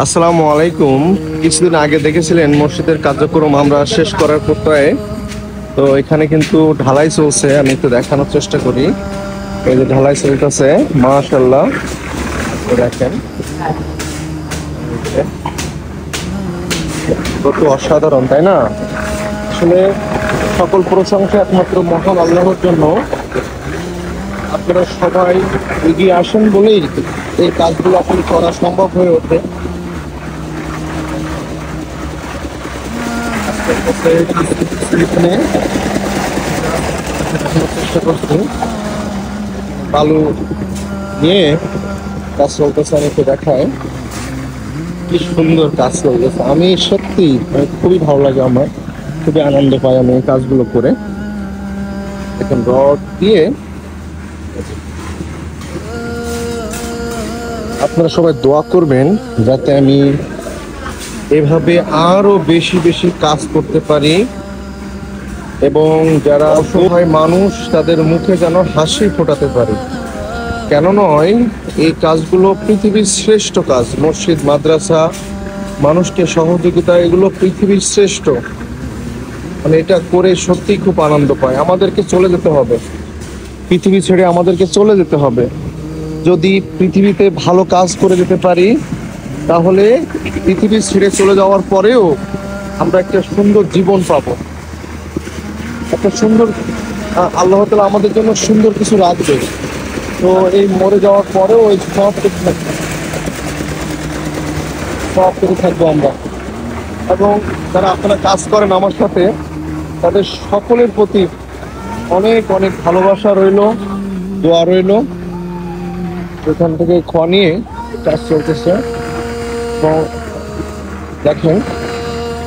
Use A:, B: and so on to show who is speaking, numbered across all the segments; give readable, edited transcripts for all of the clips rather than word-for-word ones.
A: আসসালামু আলাইকুম। কিছুদিন আগে দেখেছিলেন মসজিদের কার্যক্রম আমরা শেষ করার পর্যায়ে। তো এখানে কিন্তু ঢালাই চলছে, আমি একটু দেখানোর চেষ্টা করি। এই যে ঢালাই চলতেছে, মাশাআল্লাহ। দেখেন কত অসাধারণ, তাই না? আসলে সকল প্রশংসা একমাত্র মহান আল্লাহর জন্য। আপনারা সবাই এগিয়ে আসেন বলেই এই কাজগুলো আসলে করা সম্ভব হয়ে ওঠে। এখানে চেষ্টা করছি বালু নিয়ে কাজ চলতেছে, আমি একটু দেখায় কি সুন্দর কাজ চলতেছে। আমি সত্যি খুবই ভালো লাগে, আমার খুবই আনন্দ পাই আমি এই কাজগুলো করে। এখন রড দিয়ে আপনারা সবাই দোয়া করবেন যাতে আমি এভাবে আরো বেশি বেশি কাজ করতে পারি এবং যারা অসহায় মানুষ তাদের মুখে যেন হাসি ফোটাতে পারি। কেন নয়, এই কাজগুলো পৃথিবীর শ্রেষ্ঠ কাজ। মসজিদ, মাদ্রাসা, মানুষকে সহযোগিতা, এগুলো পৃথিবীর শ্রেষ্ঠ। মানে এটা করে সত্যি খুব আনন্দ পায়। আমাদেরকে চলে যেতে হবে, পৃথিবী ছেড়ে আমাদেরকে চলে যেতে হবে। যদি পৃথিবীতে ভালো কাজ করে যেতে পারি, তাহলে পৃথিবী ছেড়ে চলে যাওয়ার পরেও আমরা একটা সুন্দর জীবন পাবো, একটা সুন্দর আল্লাহ তাআলা আমাদের জন্য সুন্দর কিছু রাখবে। তো এই মরে যাওয়ার পরেও এই সব পেতে থাকবো আমরা। এবং যারা আপনারা কাজ করেন আমার সাথে, তাদের সকলের প্রতি অনেক অনেক ভালোবাসা রইল, দোয়া রইল। এখান থেকে খোয়া নিয়ে কাজ চলতেছে এবং দেখেন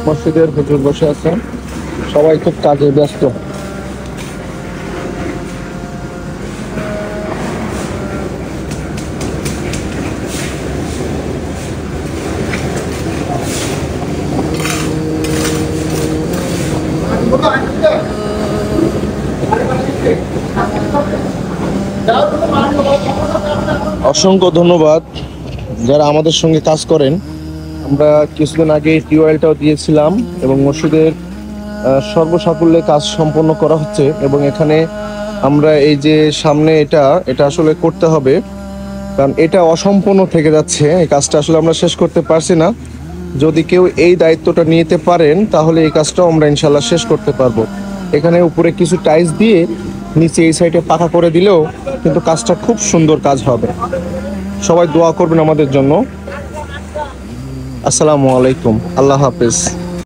A: মসজিদের হুজুর বসে আছেন, সবাই খুব কাজে ব্যস্ত। অসংখ্য ধন্যবাদ যারা আমাদের সঙ্গে কাজ করেন। আমরা কিছুদিন আগে টিউবওয়েলটাও দিয়েছিলাম এবং মসজিদের সর্বসাকুল্যে কাজ সম্পন্ন করা হচ্ছে। এবং এখানে আমরা এই যে সামনে এটা আসলে করতে হবে, কারণ এটা অসম্পূর্ণ থেকে যাচ্ছে। এই কাজটা আসলে আমরা শেষ করতে পারছি না। যদি কেউ এই দায়িত্বটা নিতে পারেন, তাহলে এই কাজটাও আমরা ইনশাল্লাহ শেষ করতে পারবো। এখানে উপরে কিছু টাইলস দিয়ে নিচে এই সাইডে পাকা করে দিলেও কিন্তু কাজটা খুব সুন্দর কাজ হবে। সবাই দোয়া করবেন আমাদের জন্য। আসসালামু আলাইকুম, আল্লাহ হাফেজ।